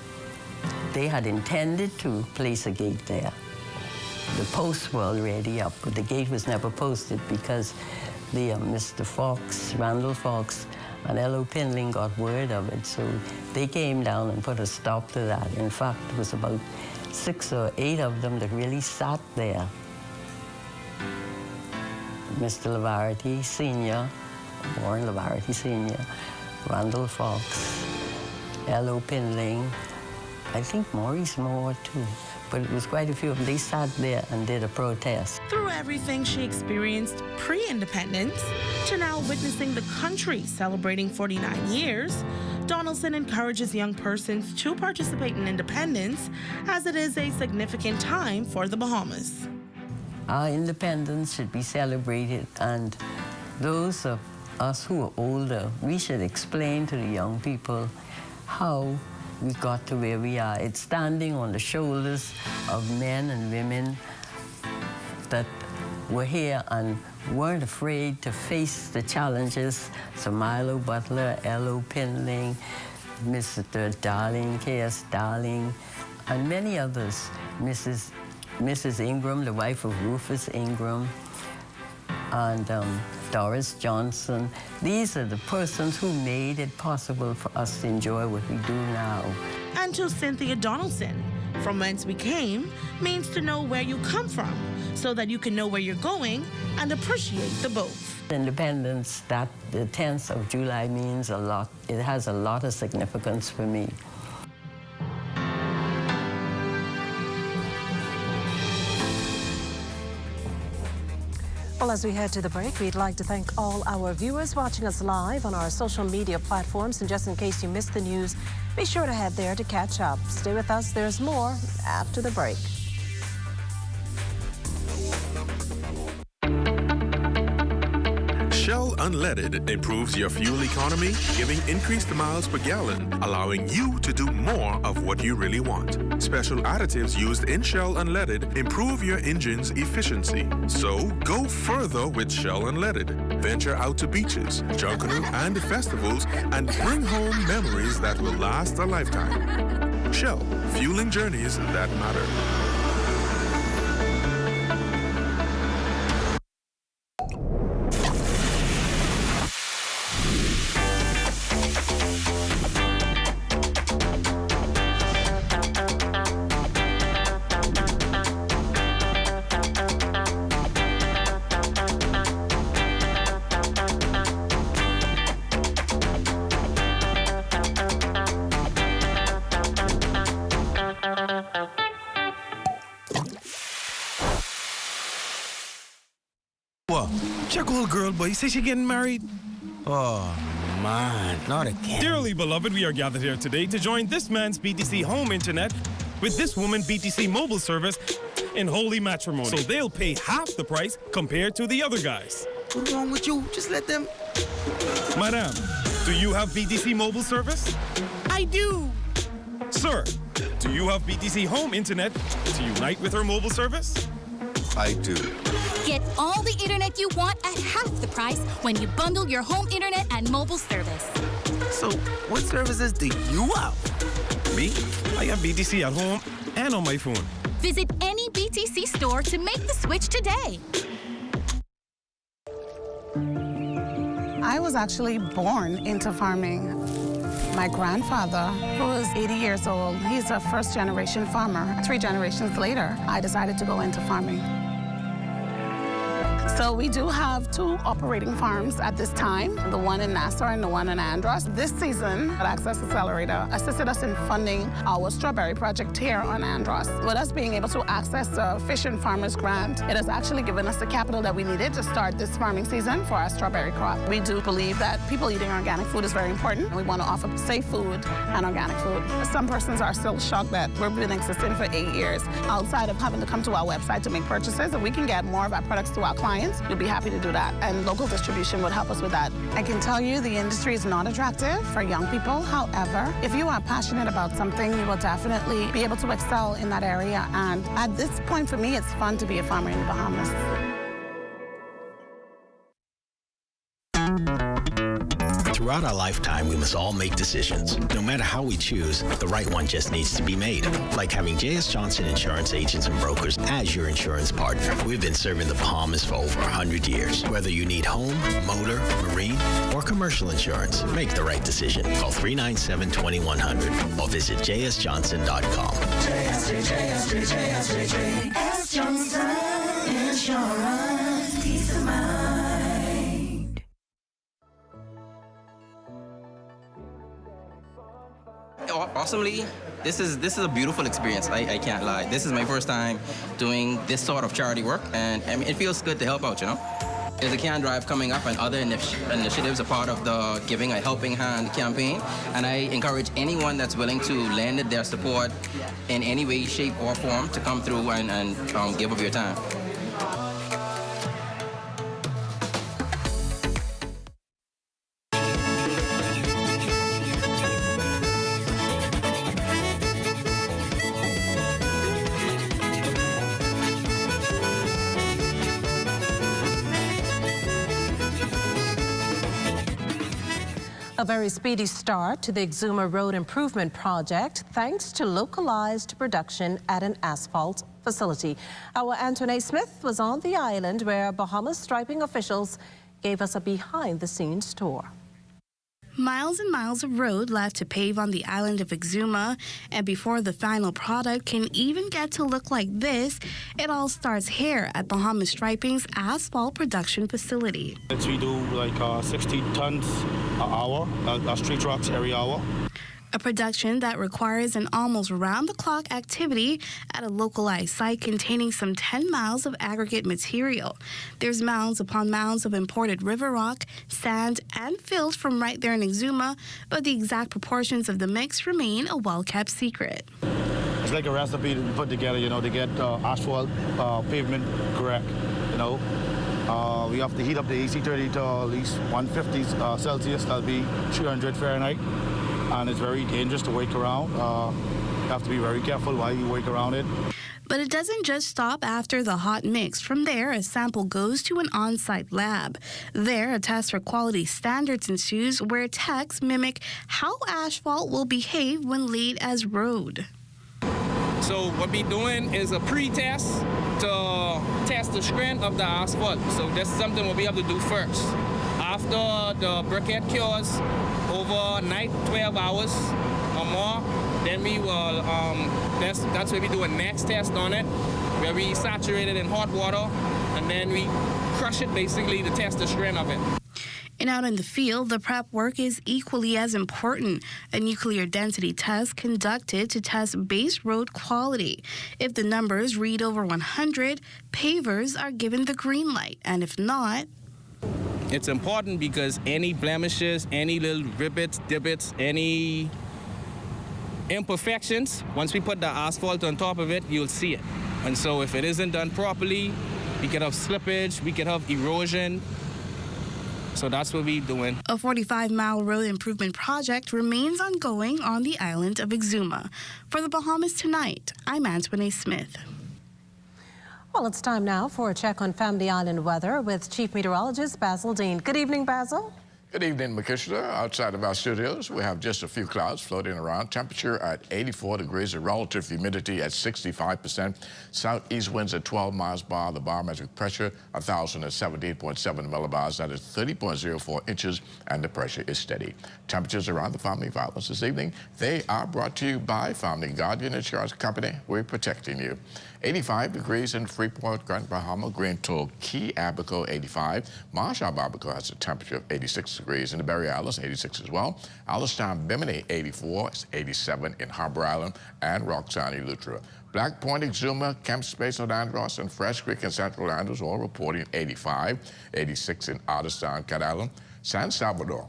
They had intended to place a gate there. The posts were already up, but the gate was never posted because the Mr. Fox, Randall Fox, and L.O. Pinling got word of it, so they came down and put a stop to that. In fact, it was about 6 or 8 of them that really sat there. Mr. Lavarity Sr., Warren Lavarity Sr., Randall Fox, L.O. Pinling, I think Maurice Moore too, but it was quite a few of them. They sat there and did a protest. Through everything she experienced pre-independence to now witnessing the country celebrating 49 years, Donaldson encourages young persons to participate in independence as it is a significant time for the Bahamas. Our independence should be celebrated, and those of us who are older, we should explain to the young people how we got to where we are. It's standing on the shoulders of men and women that were here and weren't afraid to face the challenges. So Milo Butler, L.O. Pinling, Mr. Darling, K.S. Darling, and many others, Mrs. Ingram, the wife of Rufus Ingram, and Doris Johnson. These are the persons who made it possible for us to enjoy what we do now. And to Cynthia Donaldson, from whence we came means to know where you come from so that you can know where you're going and appreciate the both. Independence, that the 10th of July means a lot. It has a lot of significance for me. Well, as we head to the break, we'd like to thank all our viewers watching us live on our social media platforms. And just in case you missed the news, be sure to head there to catch up. Stay with us. There's more after the break. Shell Unleaded improves your fuel economy, giving increased miles per gallon, allowing you to do more of what you really want. Special additives used in Shell Unleaded improve your engine's efficiency. So go further with Shell Unleaded. Venture out to beaches, Junkanoo, and festivals and bring home memories that will last a lifetime. Shell, fueling journeys that matter. Check old girl, boy. You say she getting married? Oh, man, not again. Dearly beloved, we are gathered here today to join this man's BTC home internet with this woman BTC mobile service in holy matrimony. So they'll pay half the price compared to the other guys. What's wrong with you? Just let them. Madam, do you have BTC mobile service? I do. Sir, do you have BTC home internet to unite with her mobile service? I do. Get all the internet you want at half the price when you bundle your home internet and mobile service. So, what services do you have? Me? I have BTC at home and on my phone. Visit any BTC store to make the switch today. I was actually born into farming. My grandfather, who was 80 years old, he's a first-generation farmer. 3 generations later, I decided to go into farming. So we do have 2 operating farms at this time, the one in Nassau and the one in Andros. This season, Access Accelerator assisted us in funding our strawberry project here on Andros. With us being able to access the Fish and Farmers Grant, it has actually given us the capital that we needed to start this farming season for our strawberry crop. We do believe that people eating organic food is very important. We want to offer safe food and organic food. Some persons are still shocked that we've been existing for 8 years. Outside of having to come to our website to make purchases, if we can get more of our products to our clients, we'd be happy to do that. And local distribution would help us with that. I can tell you the industry is not attractive for young people. However, if you are passionate about something, you will definitely be able to excel in that area. And at this point, for me, it's fun to be a farmer in the Bahamas. Throughout our lifetime, we must all make decisions. No matter how we choose, the right one just needs to be made. Like having J.S. Johnson Insurance Agents and Brokers as your insurance partner. We've been serving the Bahamas for over 100 years. Whether you need home, motor, marine, or commercial insurance, make the right decision. Call 397-2100 or visit jsjohnson.com. JS Johnson Insurance, peace of mind. Awesomely, this is a beautiful experience. I can't lie. This is my first time doing this sort of charity work, and I mean, it feels good to help out, you know. There's a can drive coming up, and other initiatives are part of the Giving a Helping Hand campaign, and I encourage anyone that's willing to lend their support in any way, shape, or form to come through and give of your time. A very speedy start to the Exuma Road Improvement Project thanks to localized production at an asphalt facility. Our Antoinette Smith was on the island where Bahamas striping officials gave us a behind-the-scenes tour. Miles and miles of road left to pave on the island of Exuma, and before the final product can even get to look like this, it all starts here at Bahamas Striping's asphalt production facility. We do like 60 tons an hour, street trucks every hour. A production that requires an almost round-the-clock activity at a localized site containing some 10 miles of aggregate material. There's mounds upon mounds of imported river rock, sand, and fill from right there in Exuma, but the exact proportions of the mix remain a well-kept secret. It's like a recipe to put together, you know, to get asphalt pavement correct, you know. We have to heat up the AC30 to at least 150 Celsius, that'll be 300 Fahrenheit. And it's very dangerous to wake around. You have to be very careful while you wake around it. But it doesn't just stop after the hot mix. From there, a sample goes to an on-site lab. There, a test for quality standards ensues where techs mimic how asphalt will behave when laid as road. So what we're doing is a pre-test to test the strength of the asphalt. So this is something we'll be able to do first. After the briquette cures overnight, 12 hours or more, then we will, that's where we do a next test on it, where we saturate it in hot water, and then we crush it basically to test the strength of it. And out in the field, the prep work is equally as important. A nuclear density test conducted to test base road quality. If the numbers read over 100, pavers are given the green light, and if not... It's important because any blemishes, any little rivets, divots, any imperfections, once we put the asphalt on top of it, you'll see it. And so if it isn't done properly, we could have slippage, we could have erosion. So that's what we're doing. A 45-mile road improvement project remains ongoing on the island of Exuma. For the Bahamas Tonight, I'm Antoinette Smith. Well, it's time now for a check on Family Island weather with Chief Meteorologist Basil Dean. Good evening, Basil. Good evening, Makishna. Outside of our studios, we have just a few clouds floating around. Temperature at 84 degrees, a relative humidity at 65%. Southeast winds at 12 miles per hour. The barometric pressure, 1,017.7 millibars. That is 30.04 inches, and the pressure is steady. Temperatures around the family violence this evening, they are brought to you by Family Guardian Insurance Company. We're protecting you. 85 degrees in Freeport, Grand Bahama, Green Toll, Key Abaco, 85. Marshall Abaco has a temperature of 86 degrees. In the Berry Islands, 86 as well. Allenstown, Bimini, 84. It's 87 in Harbor Island and Roxanne, Eleuthera. Black Point, Exuma, Kemp Space, Andros, and Fresh Creek and Central Andros all reporting 85. 86 in Otterstown, Cat Island, San Salvador,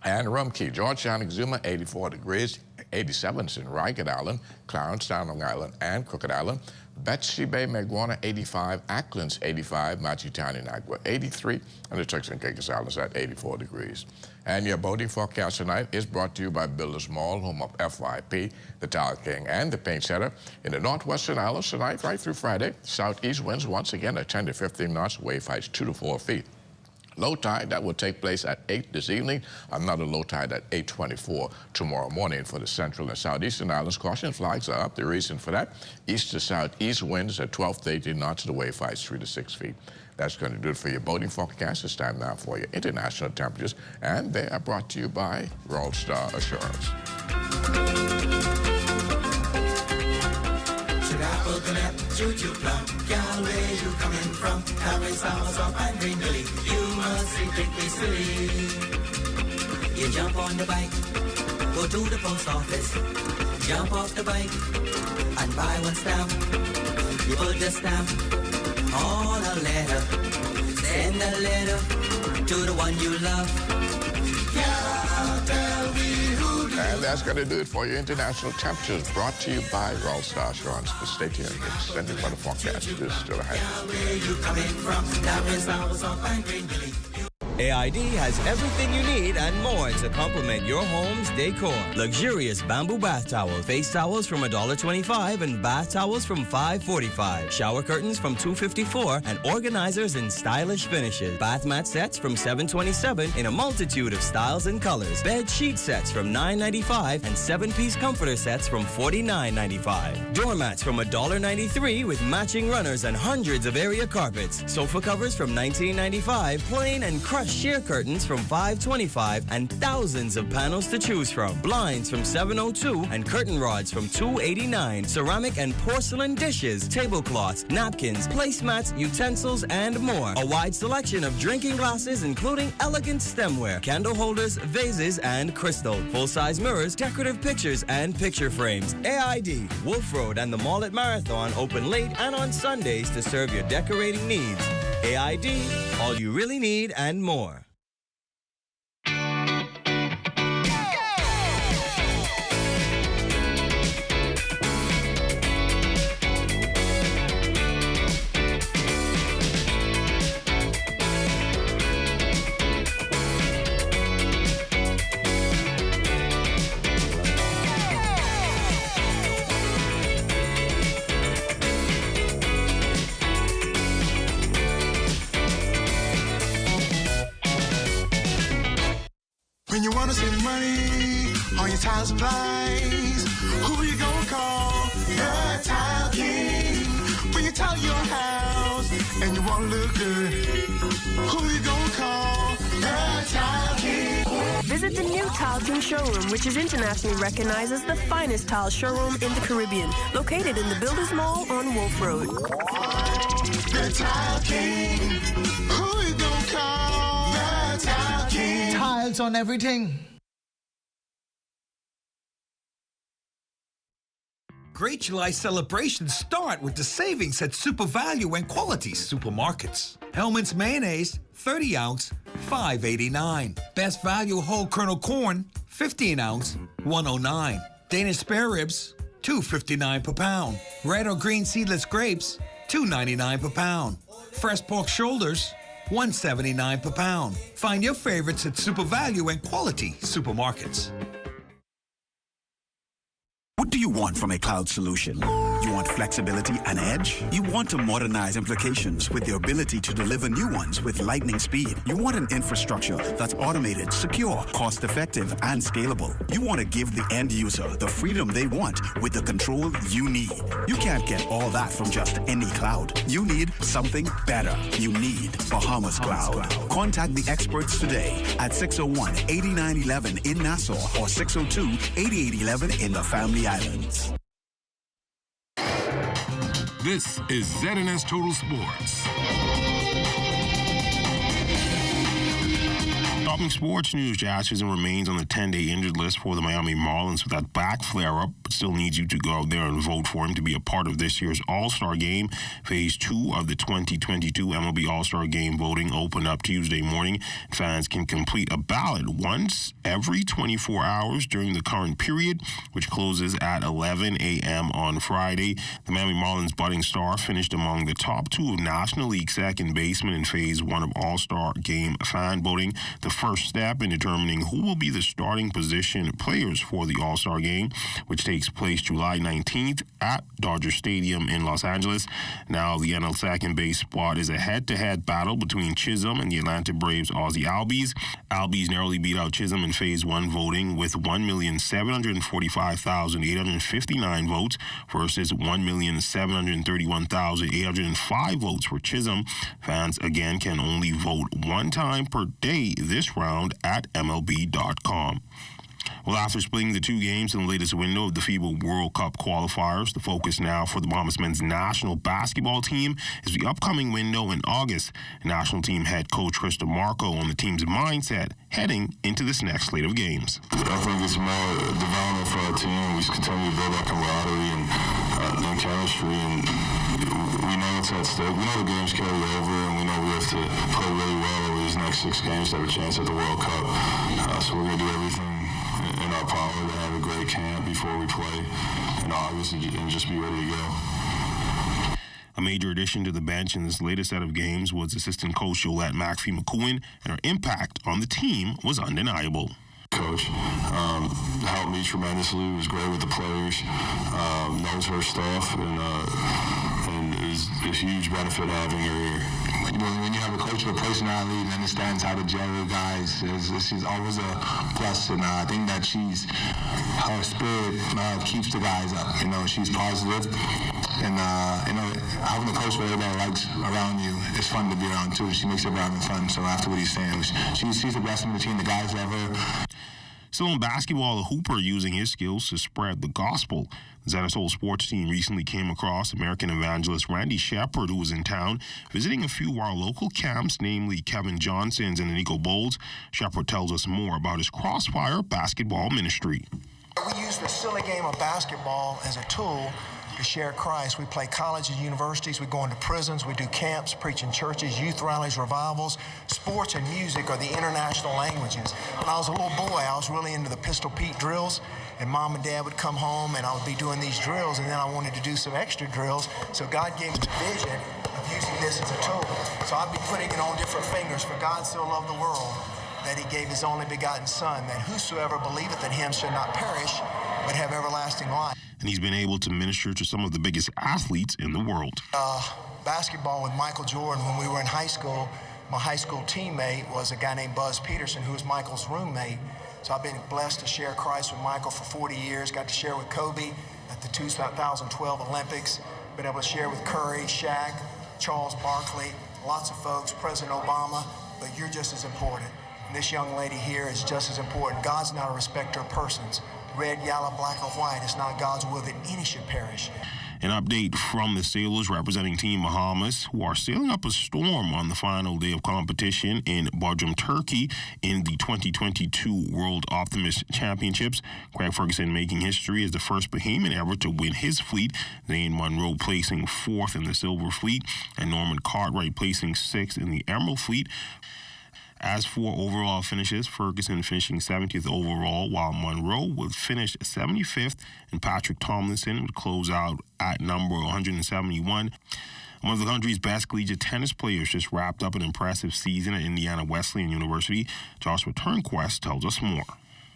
and Rum Key. Georgetown, Exuma, 84 degrees. 87 in Rygat Island, Clarence, Long Island, and Crooked Island. Betsy Bay, Maguana, 85. Acklands, 85. Machitani, Nagua, 83. And the Turks and Caicos Islands at 84 degrees. And your boating forecast tonight is brought to you by Builders Mall, home of FYP, the Tile King, and the Paint Center. In the Northwestern Islands tonight, right through Friday, southeast winds once again at 10 to 15 knots, wave heights 2 to 4 feet. Low tide, that will take place at 8 this evening. Another low tide at 8:24 tomorrow morning for the central and southeastern islands. Caution flags are up. The reason for that, east to southeast winds at 12 to 18 knots. The wave heights 3 to 6 feet. That's going to do it for your boating forecast. It's time now for your international temperatures. And they are brought to you by Roll Star Assurance. Choo-choo plum, girl, where you coming from? Carry sours up and green lily. You mustn't think me silly. You jump on the bike, go to the post office. Jump off the bike and buy one stamp. You put the stamp on a letter. Send a letter to the one you love. Girl, tell me who. And that's going to do it for your international temperatures, brought to you by Roll Star Assurance. But stay tuned. Extended weather forecast is still ahead. AID has everything you need and more to complement your home's decor. Luxurious bamboo bath towels, face towels from $1.25 and bath towels from $5.45. Shower curtains from $2.54 and organizers in stylish finishes. Bath mat sets from $7.27 in a multitude of styles and colors. Bed sheet sets from $9.95 and 7-piece comforter sets from $49.95. Doormats from $1.93 with matching runners and hundreds of area carpets. Sofa covers from $19.95, plain and crushed sheer curtains from $5.25 and thousands of panels to choose from. Blinds from $7.02 and curtain rods from $2.89. Ceramic and porcelain dishes, tablecloths, napkins, placemats, utensils, and more. A wide selection of drinking glasses, including elegant stemware, candle holders, vases, and crystal. Full-size mirrors, decorative pictures, and picture frames. AID, Wolf Road, and the Mall at Marathon open late and on Sundays to serve your decorating needs. AID, all you really need and more. When you wanna save money on your tile supplies, who you gonna call? The Tile King. When you tile your house and you wanna look good, who you gonna call? The Tile King. Visit the new Tile King showroom, which is internationally recognized as the finest tile showroom in the Caribbean, located in the Builders Mall on Wolf Road. The Tile King. Who you gonna call? The Tile King. Tiles on everything. Great July celebrations start with the savings at Super Value and Quality Supermarkets. Hellman's Mayonnaise, 30 ounce, $5.89. Best Value Whole Kernel Corn, 15 ounce, $1.09. Danish Spare Ribs, $2.59 per pound. Red or green seedless grapes, $2.99 per pound. Fresh pork shoulders, $1.79 per pound. Find your favorites at Super Value and Quality Supermarkets. What do you want from a cloud solution? You want flexibility and edge? You want to modernize applications with the ability to deliver new ones with lightning speed. You want an infrastructure that's automated, secure, cost-effective, and scalable. You want to give the end user the freedom they want with the control you need. You can't get all that from just any cloud. You need something better. You need Bahamas Cloud. Contact the experts today at 601-8911 in Nassau or 602-8811 in the Family Islands. This is ZNS Total Sports. Topping sports news, Jazz remains on the 10-day injured list for the Miami Marlins with that back flare-up, but still needs you to go out there and vote for him to be a part of this year's All-Star Game. Phase 2 of the 2022 MLB All-Star Game voting opened up Tuesday morning. Fans can complete a ballot once every 24 hours during the current period, which closes at 11 a.m. on Friday. The Miami Marlins budding star finished among the top 2 of National League second basemen in Phase 1 of All-Star Game fan voting. The first step in determining who will be the starting position players for the All-Star Game, which takes place July 19th at Dodger Stadium in Los Angeles. Now, the NL second base spot is a head-to-head battle between Chisholm and the Atlanta Braves' Ozzie Albies. Albies narrowly beat out Chisholm in Phase 1 voting with 1,745,859 votes versus 1,731,805 votes for Chisholm. Fans, again, can only vote one time per day this round at MLB.com. Well, after splitting the 2 games in the latest window of the FIBA World Cup qualifiers, the focus now for the Bahamas men's national basketball team is the upcoming window in August. National team head coach Chris DeMarco on the team's mindset heading into this next slate of games. I think it's more development for our team. We continue to build that camaraderie and chemistry, and we know it's at stake. We know the games carry over, and we know we have to play really well over these next 6 games to have a chance at the World Cup. So we're going to do everything in our power to have a great camp before we play in August and just be ready to go. A major addition to the bench in this latest set of games was assistant coach Jolette McPhee-McCowan, and her impact on the team was undeniable. Coach helped me tremendously. Was great with the players. Knows her stuff, and is a huge benefit having her here. When you have a coach with a personality and understands how to gel with guys, she's always a plus. And I think that her spirit keeps the guys up. She's positive, and having a coach that everybody likes around you is fun to be around too. She makes everyone fun. So after what he's saying, she's the best in the team. The guys love her. Still in basketball, the hooper using his skills to spread the gospel. The ZSO sports team recently came across American evangelist Randy Shepard, who was in town visiting a few of our local camps, namely Kevin Johnson's and the Nico Bowles. Shepard tells us more about his Crossfire basketball ministry. We use the silly game of basketball as a tool to share Christ. We play colleges, universities, we go into prisons, we do camps, preach in churches, youth rallies, revivals. Sports and music are the international languages. When I was a little boy, I was really into the Pistol Pete drills, and Mom and Dad would come home and I would be doing these drills, and then I wanted to do some extra drills, so God gave me the vision of using this as a tool. So I'd be putting it on different fingers. For God so loved the world that he gave his only begotten Son, that whosoever believeth in him should not perish, but have everlasting life. And he's been able to minister to some of the biggest athletes in the world. Basketball with Michael Jordan. When we were in high school, my high school teammate was a guy named Buzz Peterson, who was Michael's roommate. So I've been blessed to share Christ with Michael for 40 years. Got to share with Kobe at the 2012 Olympics. Been able to share with Curry, Shaq, Charles Barkley, lots of folks, President Obama, but you're just as important. And this young lady here is just as important. God's not a respecter of persons. Red, yellow, black, or white. It's not God's will that any should perish. An update from the sailors representing Team Bahamas, who are sailing up a storm on the final day of competition in Bodrum, Turkey, in the 2022 World Optimist Championships. Craig Ferguson making history as the first Bahamian ever to win his fleet. Zane Monroe placing 4th in the Silver Fleet, and Norman Cartwright placing 6th in the Emerald Fleet. As for overall finishes, Ferguson finishing 70th overall, while Monroe would finish 75th, and Patrick Tomlinson would close out at number 171. One of the country's best collegiate tennis players just wrapped up an impressive season at Indiana Wesleyan University. Joshua Turnquest tells us more.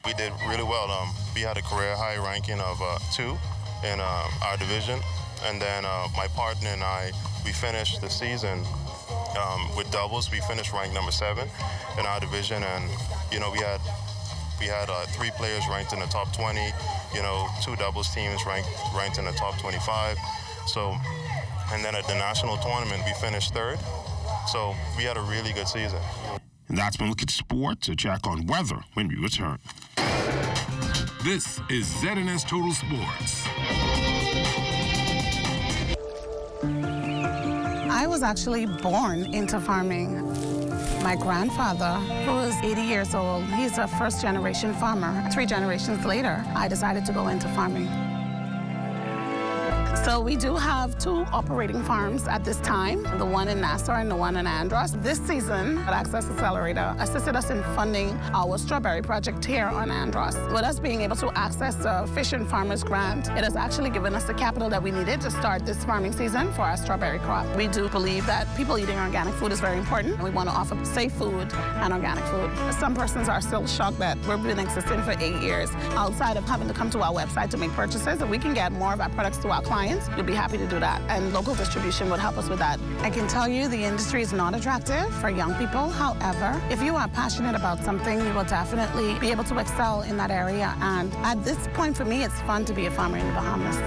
We did really well. We had a career high ranking of 2 in our division. And then my partner and I, we finished the season with doubles. We finished ranked number 7 in our division. And, you know, we had 3 players ranked in the top 20, you know, 2 doubles teams ranked in the top 25. So, and then at the national tournament, we finished 3rd. So we had a really good season. And that's been a look at sports. A check on weather when we return. This is ZNS Total Sports. I was actually born into farming. My grandfather, who is 80 years old, he's a first-generation farmer. 3 generations later, I decided to go into farming. So we do have 2 operating farms at this time, the one in Nassau and the one in Andros. This season, Access Accelerator assisted us in funding our strawberry project here on Andros. With us being able to access the Fish and Farmers Grant, it has actually given us the capital that we needed to start this farming season for our strawberry crop. We do believe that people eating organic food is very important. We want to offer safe food and organic food. Some persons are still shocked that we've been existing for 8 years. Outside of having to come to our website to make purchases, if we can get more of our products to our clients, we'd be happy to do that, and local distribution would help us with that. I can tell you the industry is not attractive for young people. However, if you are passionate about something, you will definitely be able to excel in that area. And at this point, for me, it's fun to be a farmer in the Bahamas.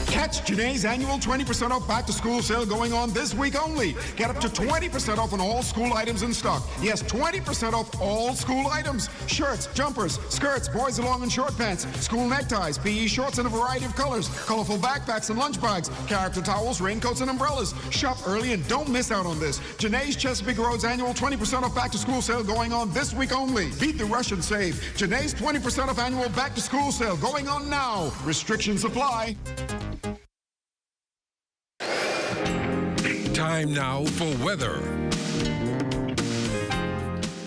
Catch Janae's annual 20% off back-to-school sale going on this week only. Get up to 20% off on all school items in stock. Yes, 20% off all school items. Shirts, jumpers, skirts, boys' long and short pants, school neckties, PE shorts in a variety of colors, colorful backpacks and lunch bags, character towels, raincoats, and umbrellas. Shop early and don't miss out on this. Janae's Chesapeake Road's annual 20% off back-to-school sale going on this week only. Beat the rush and save. Janae's 20% off annual back-to-school sale going on now. Restrictions apply. Time now for weather.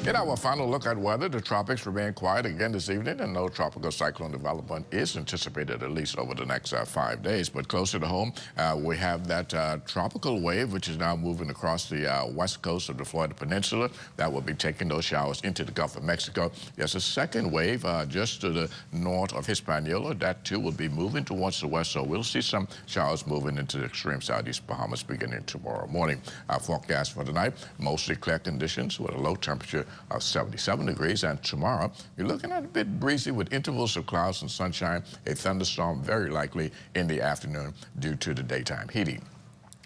In our final look at weather, the tropics remain quiet again this evening, and no tropical cyclone development is anticipated at least over the next 5 days. But closer to home, we have that tropical wave, which is now moving across the west coast of the Florida Peninsula. That will be taking those showers into the Gulf of Mexico. There's a second wave just to the north of Hispaniola. That, too, will be moving towards the west, so we'll see some showers moving into the extreme southeast Bahamas beginning tomorrow morning. Our forecast for tonight, mostly clear conditions with a low temperature of 77 degrees, and tomorrow you're looking at a bit breezy with intervals of clouds and sunshine, a thunderstorm very likely in the afternoon due to the daytime heating.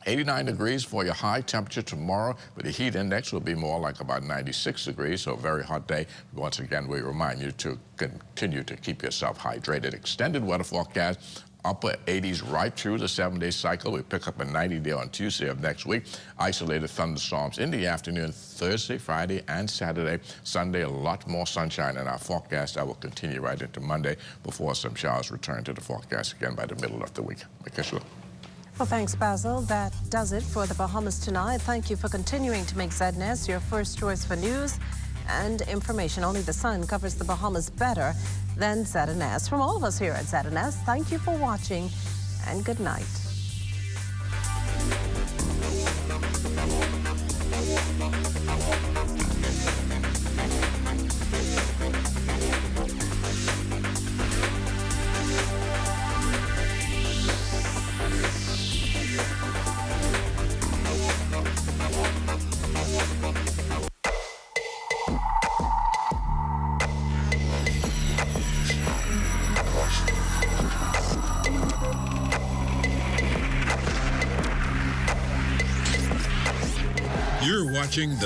89 degrees for your high temperature tomorrow, but the heat index will be more like about 96 degrees, so a very hot day. Once again, we remind you to continue to keep yourself hydrated. Extended weather forecast, upper 80s right through the 7-day cycle. We pick up a 90-day on Tuesday of next week. Isolated thunderstorms in the afternoon, Thursday, Friday, and Saturday. Sunday, a lot more sunshine in our forecast. That will continue right into Monday before some showers return to the forecast again by the middle of the week. Makisha. Well, thanks, Basil. That does it for the Bahamas Tonight. Thank you for continuing to make ZNS your first choice for news and information. Only the sun covers the Bahamas better than ZNS. From all of us here at ZNS, thank you for watching and good night. You're watching the